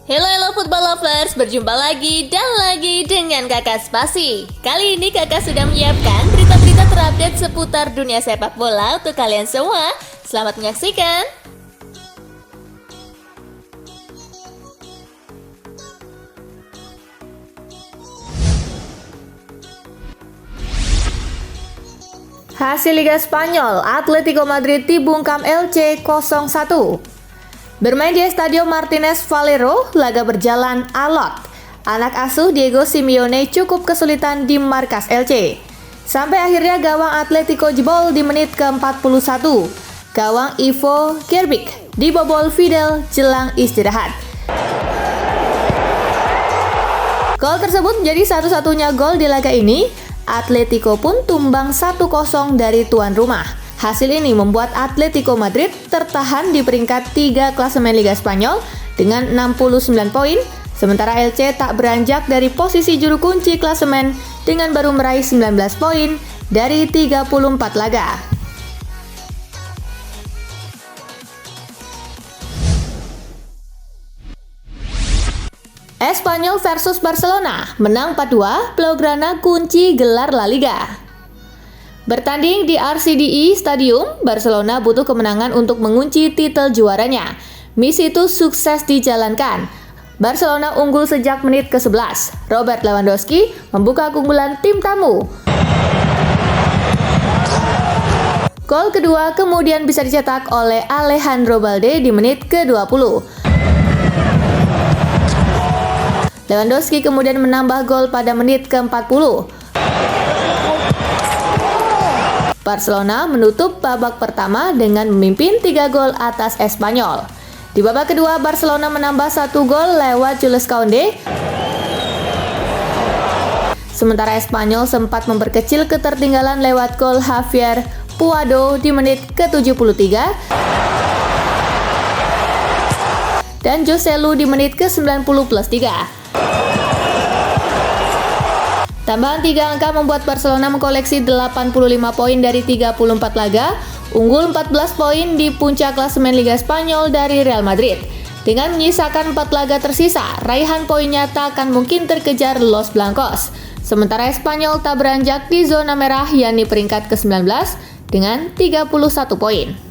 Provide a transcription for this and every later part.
Hello football lovers, berjumpa lagi dan lagi dengan Kakak Spasi. Kali ini Kakak sudah menyiapkan berita-berita terupdate seputar dunia sepak bola untuk kalian semua. Selamat menyaksikan. Hasil Liga Spanyol, Atletico Madrid dibungkam Elche 0-1. Bermain di Estadio Martínez Valero, laga berjalan alot. Anak asuh Diego Simeone cukup kesulitan di markas Elche. Sampai akhirnya gawang Atletico jebol di menit ke-41. Gawang Ivo Gerbic dibobol Fidel jelang istirahat. Gol tersebut menjadi satu-satunya gol di laga ini. Atletico pun tumbang 1-0 dari tuan rumah. Hasil ini membuat Atletico Madrid tertahan di peringkat 3 klasemen Liga Spanyol dengan 69 poin, sementara Elche tak beranjak dari posisi juru kunci klasemen dengan baru meraih 19 poin dari 34 laga. Espanyol versus Barcelona, menang 4-2, Blaugrana kunci gelar La Liga. Bertanding di RCDE Stadium, Barcelona butuh kemenangan untuk mengunci titel juaranya. Misi itu sukses dijalankan. Barcelona unggul sejak menit ke-11. Robert Lewandowski membuka keunggulan tim tamu. Gol kedua kemudian bisa dicetak oleh Alejandro Balde di menit ke-20. Lewandowski kemudian menambah gol pada menit ke-40. Barcelona menutup babak pertama dengan memimpin 3 gol atas Espanyol. Di babak kedua, Barcelona menambah 1 gol lewat Jules Koundé. Sementara Espanyol sempat memperkecil ketertinggalan lewat gol Javier Puado di menit ke-73 dan Joselu di menit ke-90+3. Tambahan 3 angka membuat Barcelona mengkoleksi 85 poin dari 34 laga, unggul 14 poin di puncak klasemen Liga Spanyol dari Real Madrid. Dengan menyisakan 4 laga tersisa, raihan poinnya tak akan mungkin terkejar Los Blancos. Sementara Espanyol tak beranjak di zona merah yakni peringkat ke-19 dengan 31 poin.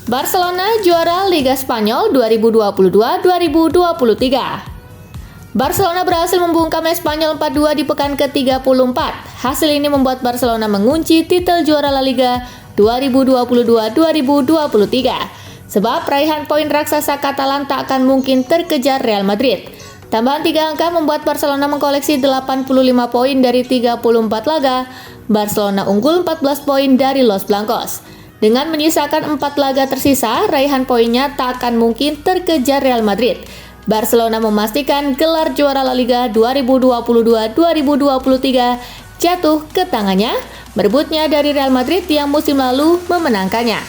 Barcelona juara Liga Spanyol 2022-2023. Barcelona berhasil membungkam Espanyol 4-2 di pekan ke-34. Hasil ini membuat Barcelona mengunci titel juara La Liga 2022-2023. Sebab raihan poin raksasa Katalan tak akan mungkin terkejar Real Madrid. Tambahan 3 angka membuat Barcelona mengkoleksi 85 poin dari 34 laga. Barcelona unggul 14 poin dari Los Blancos. Dengan menyisakan 4 laga tersisa, raihan poinnya tak akan mungkin terkejar Real Madrid. Barcelona memastikan gelar juara La Liga 2022-2023 jatuh ke tangannya, merebutnya dari Real Madrid yang musim lalu memenangkannya.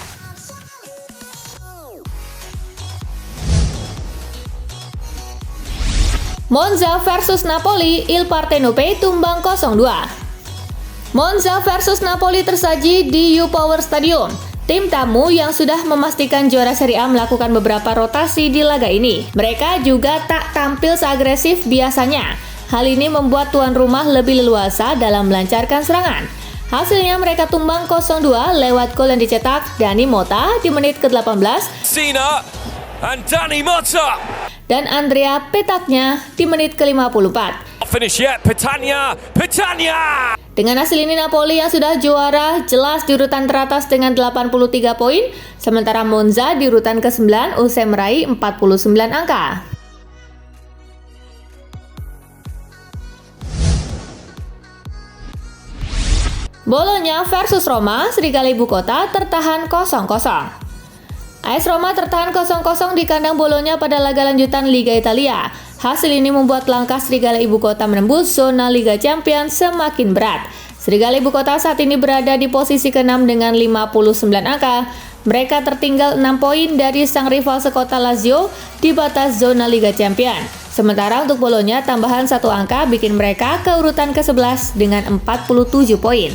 Monza versus Napoli, Il Partenope tumbang 0-2. Monza versus Napoli tersaji di U-Power Stadium. Tim tamu yang sudah memastikan juara Serie A melakukan beberapa rotasi di laga ini. Mereka juga tak tampil seagresif biasanya. Hal ini membuat tuan rumah lebih leluasa dalam melancarkan serangan. Hasilnya mereka tumbang 0-2 lewat gol yang dicetak Dani Mota di menit ke-18 Sina and Dani Mota dan Andrea Petaknya di menit ke-54. Finish yet, Petagna. Dengan hasil ini Napoli yang sudah juara jelas di urutan teratas dengan 83 poin, sementara Monza di urutan ke-9 usai meraih 49 angka. Bologna versus Roma, Serigala Ibu Kota tertahan 0-0. AS Roma tertahan 0-0 di kandang Bologna pada laga lanjutan Liga Italia. Hasil ini membuat langkah Serigala Ibu Kota menembus zona Liga Champions semakin berat. Serigala Ibu Kota saat ini berada di posisi ke-6 dengan 59 angka. Mereka tertinggal 6 poin dari sang rival sekota Lazio di batas zona Liga Champions. Sementara untuk Bologna, tambahan 1 angka bikin mereka ke urutan ke-11 dengan 47 poin.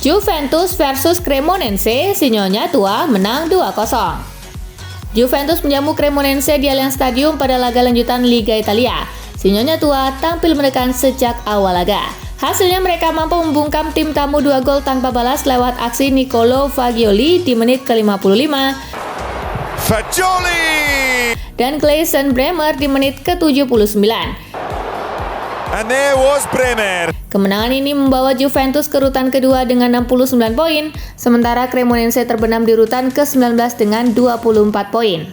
Juventus versus Cremonense, si Nyonya Tua menang 2-0. Juventus menjamu Cremonense di Allianz Stadium pada laga lanjutan Liga Italia. Si Nyonya Tua tampil menekan sejak awal laga. Hasilnya mereka mampu membungkam tim tamu 2 gol tanpa balas lewat aksi Nicolo Fagioli di menit ke-55 dan Clayson Bremer di menit ke-79. And there was Bremer. Kemenangan ini membawa Juventus ke urutan kedua dengan 69 poin, sementara Cremonense terbenam di urutan ke-19 dengan 24 poin.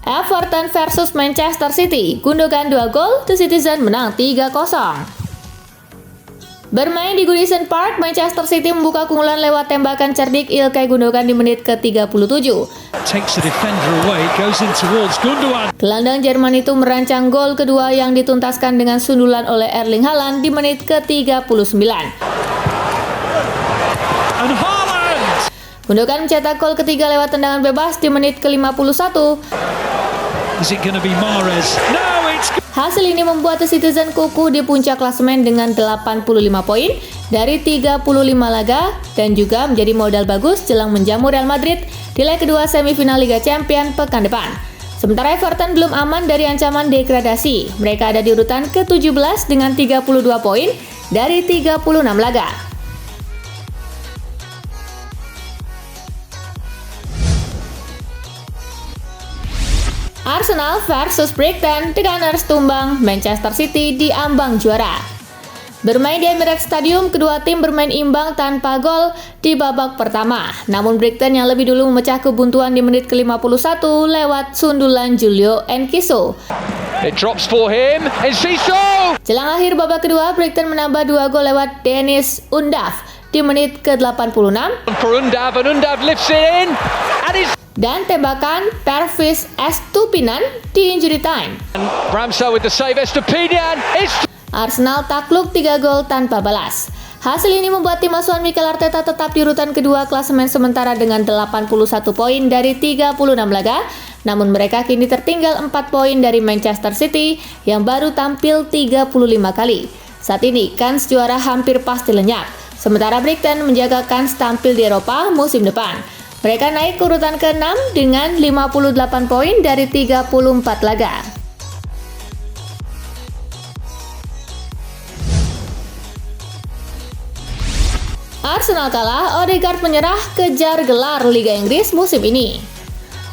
Everton versus Manchester City, Gundogan 2 gol, The Citizen menang 3-0. Bermain di Goodison Park, Manchester City membuka keunggulan lewat tembakan cerdik Ilkay Gundogan di menit ke-37. Gelandang Jerman itu merancang gol kedua yang dituntaskan dengan sundulan oleh Erling Haaland di menit ke-39. Gundogan mencetak gol ketiga lewat tendangan bebas di menit ke-51. Hasil ini membuat The Citizen kukuh di puncak klasemen dengan 85 poin dari 35 laga dan juga menjadi modal bagus jelang menjamu Real Madrid di leg kedua semifinal Liga Champions pekan depan. Sementara Everton belum aman dari ancaman degradasi. Mereka ada di urutan ke-17 dengan 32 poin dari 36 laga. Arsenal versus Brighton, The Gunners tumbang, Manchester City diambang juara. Bermain di Emirates Stadium, kedua tim bermain imbang tanpa gol di babak pertama. Namun Brighton yang lebih dulu memecah kebuntuan di menit ke-51 lewat sundulan Julio Enciso. It drops for him, Enciso! Jelang akhir babak kedua, Brighton menambah 2 gol lewat Dennis Undav di menit ke-86. For Undav, and Undav lifts it in, and it's dan tembakan Pervis Estupinan di injury time. Ramsey with the save, Estupinan. Arsenal takluk 3 gol tanpa balas. Hasil ini membuat tim asuhan Mikel Arteta tetap di urutan kedua klasemen sementara dengan 81 poin dari 36 laga. Namun mereka kini tertinggal 4 poin dari Manchester City yang baru tampil 35 kali. Saat ini kans juara hampir pasti lenyap. Sementara Brighton menjaga kans tampil di Eropa musim depan. Mereka naik ke urutan ke-6 dengan 58 poin dari 34 laga. Arsenal kalah, Odegaard menyerah kejar gelar Liga Inggris musim ini.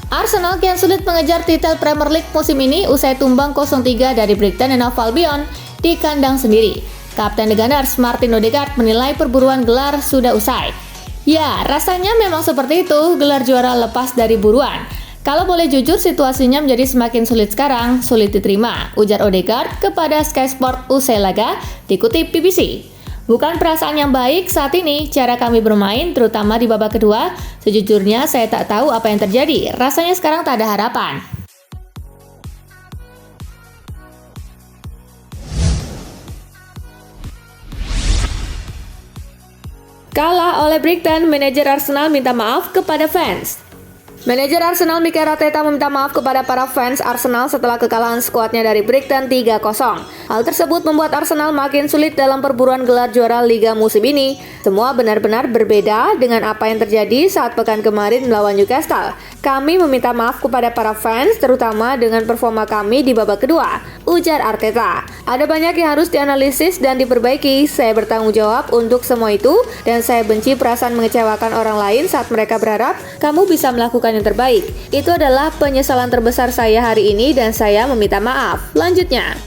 Arsenal kian sulit mengejar titel Premier League musim ini usai tumbang 0-3 dari Brighton and Hove Albion di kandang sendiri. Kapten The Gunners Martin Odegaard menilai perburuan gelar sudah usai. Ya, rasanya memang seperti itu, gelar juara lepas dari buruan. Kalau boleh jujur, situasinya menjadi semakin sulit sekarang, sulit diterima, ujar Odegaard kepada Sky Sport usai laga, dikutip BBC. Bukan perasaan yang baik saat ini, cara kami bermain, terutama di babak kedua, sejujurnya saya tak tahu apa yang terjadi, rasanya sekarang tak ada harapan. Kalah oleh Brighton, manajer Arsenal minta maaf kepada fans. Manajer Arsenal Mikel Arteta meminta maaf kepada para fans Arsenal setelah kekalahan skuadnya dari Brighton 3-0. Hal tersebut membuat Arsenal makin sulit dalam perburuan gelar juara Liga musim ini. Semua benar-benar berbeda dengan apa yang terjadi saat pekan kemarin melawan Newcastle. Kami meminta maaf kepada para fans, terutama dengan performa kami di babak kedua, ujar Arteta. Ada banyak yang harus dianalisis dan diperbaiki. Saya bertanggung jawab untuk semua itu, dan saya benci perasaan mengecewakan orang lain saat mereka berharap kamu bisa melakukan yang terbaik. Itu adalah penyesalan terbesar saya hari ini dan saya meminta maaf. Lanjutnya.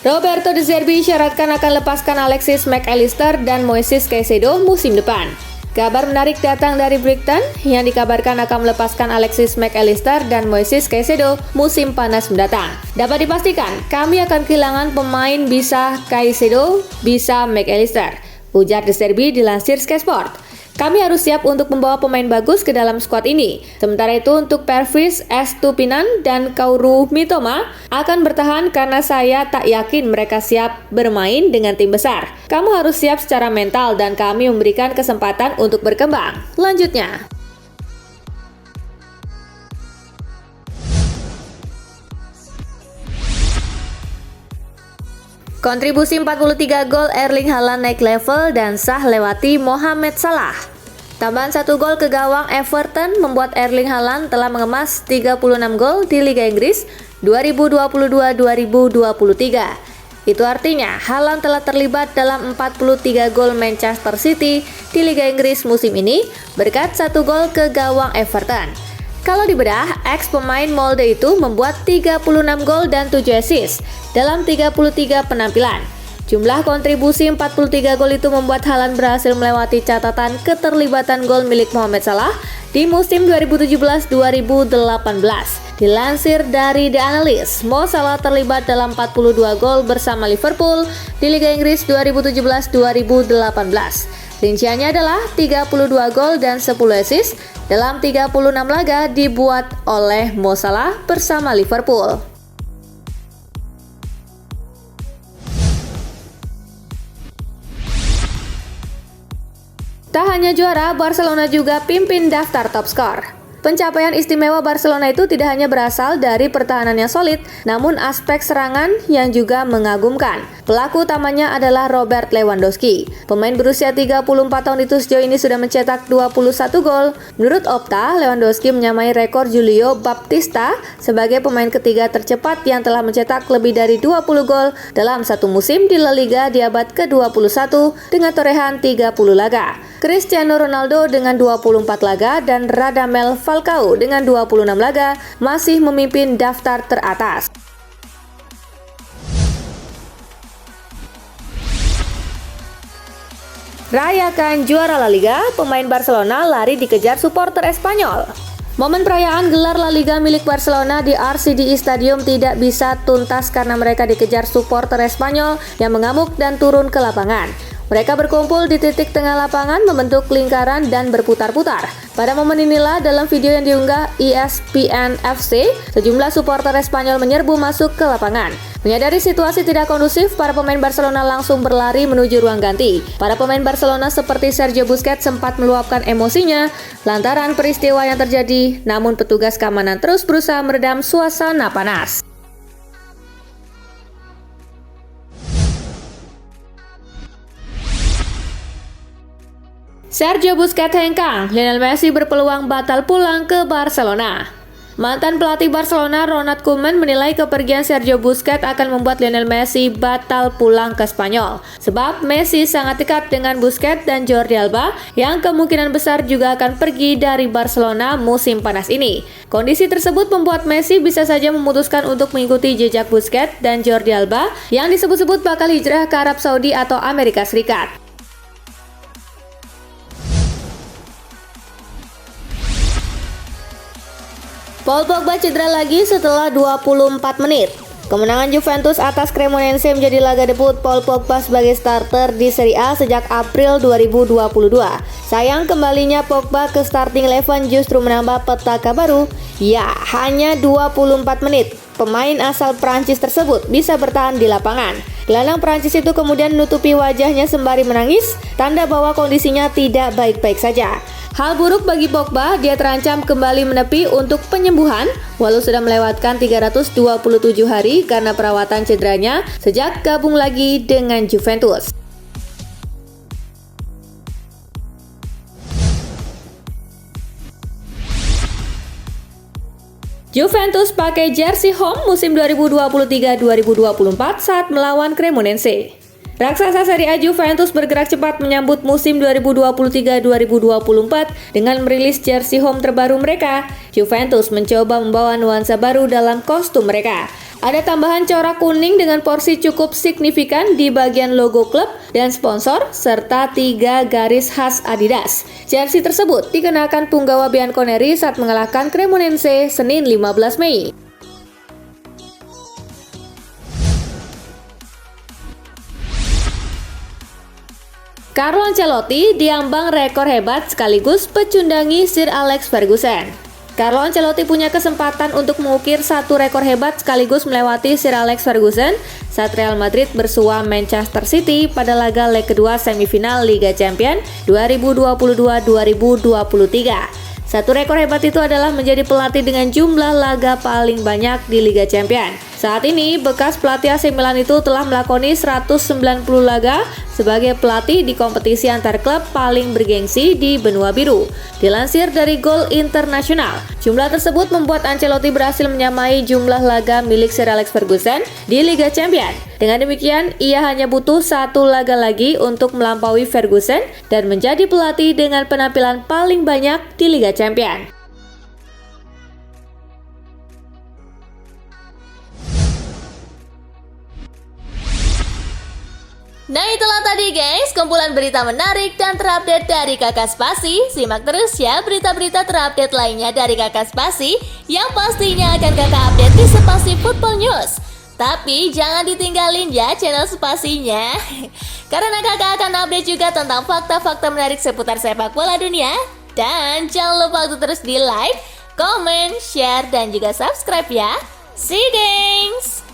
Roberto De Zerbi syaratkan akan lepaskan Alexis McAllister dan Moises Caicedo musim depan. Kabar menarik datang dari Brighton yang dikabarkan akan melepaskan Alexis McAllister dan Moises Caicedo musim panas mendatang. Dapat dipastikan, kami akan kehilangan pemain bisa Caicedo, bisa McAllister, ujar De Zerbi dilansir Sky Sport. Kami harus siap untuk membawa pemain bagus ke dalam skuad ini. Sementara itu untuk Pervis Estupinan dan Kaoru Mitoma akan bertahan karena saya tak yakin mereka siap bermain dengan tim besar. Kamu harus siap secara mental dan kami memberikan kesempatan untuk berkembang. Lanjutnya. Kontribusi 43 gol Erling Haaland naik level dan sah lewati Mohamed Salah. Tambahan 1 gol ke gawang Everton membuat Erling Haaland telah mengemas 36 gol di Liga Inggris 2022-2023. Itu artinya Haaland telah terlibat dalam 43 gol Manchester City di Liga Inggris musim ini berkat 1 gol ke gawang Everton. Kalau dibedah, ex pemain Molde itu membuat 36 gol dan 7 assist dalam 33 penampilan. Jumlah kontribusi 43 gol itu membuat Haaland berhasil melewati catatan keterlibatan gol milik Mohamed Salah di musim 2017-2018. Dilansir dari The Analyst, Mo Salah terlibat dalam 42 gol bersama Liverpool di Liga Inggris 2017-2018. Rinciannya adalah 32 gol dan 10 assist dalam 36 laga dibuat oleh Mo Salah bersama Liverpool. Tak hanya juara, Barcelona juga pimpin daftar top skor. Pencapaian istimewa Barcelona itu tidak hanya berasal dari pertahanan yang solid, namun aspek serangan yang juga mengagumkan. Pelaku utamanya adalah Robert Lewandowski. Pemain berusia 34 tahun itu sejauh ini sudah mencetak 21 gol. Menurut Opta, Lewandowski menyamai rekor Julio Baptista sebagai pemain ketiga tercepat yang telah mencetak lebih dari 20 gol dalam satu musim di La Liga di abad ke-21 dengan torehan 30 laga. Cristiano Ronaldo dengan 24 laga dan Radamel Falcao dengan 26 laga masih memimpin daftar teratas. Rayakan juara La Liga, pemain Barcelona lari dikejar supporter Espanyol. Momen perayaan gelar La Liga milik Barcelona di RCDI Stadium tidak bisa tuntas karena mereka dikejar supporter Espanyol yang mengamuk dan turun ke lapangan. Mereka berkumpul di titik tengah lapangan membentuk lingkaran dan berputar-putar. Pada momen inilah dalam video yang diunggah ESPN FC, sejumlah supporter Espanyol menyerbu masuk ke lapangan. Menyadari situasi tidak kondusif, para pemain Barcelona langsung berlari menuju ruang ganti. Para pemain Barcelona seperti Sergio Busquets sempat meluapkan emosinya lantaran peristiwa yang terjadi, namun petugas keamanan terus berusaha meredam suasana panas. Sergio Busquets hengkang, Lionel Messi berpeluang batal pulang ke Barcelona. Mantan pelatih Barcelona Ronald Koeman menilai kepergian Sergio Busquets akan membuat Lionel Messi batal pulang ke Spanyol. Sebab Messi sangat dekat dengan Busquets dan Jordi Alba yang kemungkinan besar juga akan pergi dari Barcelona musim panas ini. Kondisi tersebut membuat Messi bisa saja memutuskan untuk mengikuti jejak Busquets dan Jordi Alba yang disebut-sebut bakal hijrah ke Arab Saudi atau Amerika Serikat. Paul Pogba cedera lagi setelah 24 menit. Kemenangan Juventus atas Cremonense menjadi laga debut Paul Pogba sebagai starter di Serie A sejak April 2022. Sayang kembalinya Pogba ke starting 11 justru menambah petaka baru. Ya, hanya 24 menit. Pemain asal Prancis tersebut bisa bertahan di lapangan. Gelandang Prancis itu kemudian menutupi wajahnya sembari menangis, tanda bahwa kondisinya tidak baik-baik saja. Hal buruk bagi Pogba, dia terancam kembali menepi untuk penyembuhan walau sudah melewatkan 327 hari karena perawatan cederanya sejak gabung lagi dengan Juventus. Juventus pakai jersey home musim 2023-2024 saat melawan Cremonense. Raksasa Serie A Juventus bergerak cepat menyambut musim 2023-2024 dengan merilis jersey home terbaru mereka. Juventus mencoba membawa nuansa baru dalam kostum mereka. Ada tambahan corak kuning dengan porsi cukup signifikan di bagian logo klub dan sponsor, serta 3 garis khas Adidas. Jersey tersebut dikenakan punggawa Bianconeri saat mengalahkan Cremonense Senin 15 Mei. Carlo Ancelotti diambang rekor hebat sekaligus pecundangi Sir Alex Ferguson. Carlo Ancelotti punya kesempatan untuk mengukir satu rekor hebat sekaligus melewati Sir Alex Ferguson saat Real Madrid bersua Manchester City pada laga leg kedua semifinal Liga Champions 2022-2023. Satu rekor hebat itu adalah menjadi pelatih dengan jumlah laga paling banyak di Liga Champions. Saat ini, bekas pelatih AC Milan itu telah melakoni 190 laga sebagai pelatih di kompetisi antar klub paling bergengsi di benua biru. Dilansir dari Goal International, jumlah tersebut membuat Ancelotti berhasil menyamai jumlah laga milik Sir Alex Ferguson di Liga Champions. Dengan demikian, ia hanya butuh satu laga lagi untuk melampaui Ferguson dan menjadi pelatih dengan penampilan paling banyak di Liga Champions. Nah itulah tadi guys, kumpulan berita menarik dan terupdate dari Kakak Spasi. Simak terus ya berita-berita terupdate lainnya dari Kakak Spasi yang pastinya akan Kakak update di Spasi Football News. Tapi jangan ditinggalin ya channel Spasinya, karena Kakak akan update juga tentang fakta-fakta menarik seputar sepak bola dunia. Dan jangan lupa untuk terus di like, comment, share, dan juga subscribe ya. See you guys!